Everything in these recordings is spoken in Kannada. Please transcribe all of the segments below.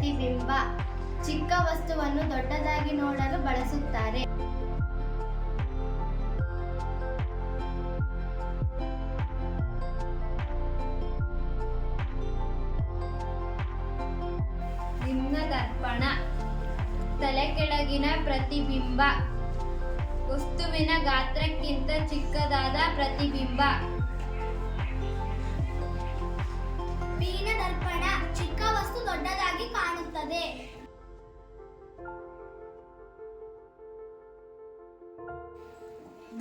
ಪ್ರತಿಬಿಂಬ. ಚಿಕ್ಕ ವಸ್ತುವನ್ನು ದೊಡ್ಡದಾಗಿ ನೋಡಲು ಬಳಸುತ್ತಾರೆ. ನಿಮ್ನ ದರ್ಪಣ. ತಲೆ ಕೆಳಗಿನ ಪ್ರತಿಬಿಂಬ. ವಸ್ತುವಿನ ಗಾತ್ರಕ್ಕಿಂತ ಚಿಕ್ಕದಾದ ಪ್ರತಿಬಿಂಬ. ಮೀನ ದರ್ಪಣ. ಚಿಕ್ಕ ವಸ್ತು ದೊಡ್ಡದಾಗಿ ಕಾಣುತ್ತದೆ.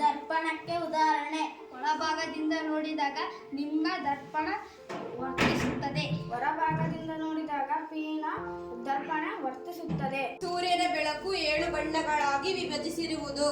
ದರ್ಪಣಕ್ಕೆ ಉದಾಹರಣೆ: ಒಳಭಾಗದಿಂದ ನೋಡಿದಾಗ ನಿಮ್ಮ ದರ್ಪಣ ವರ್ತಿಸುತ್ತದೆ. ಹೊರಭಾಗದಿಂದ ನೋಡಿದಾಗ ಪೀನ ದರ್ಪಣ ವರ್ತಿಸುತ್ತದೆ. ಸೂರ್ಯನ ಬೆಳಕು 7 ಬಣ್ಣಗಳಾಗಿ ವಿಭಜಿಸಿರುವುದು.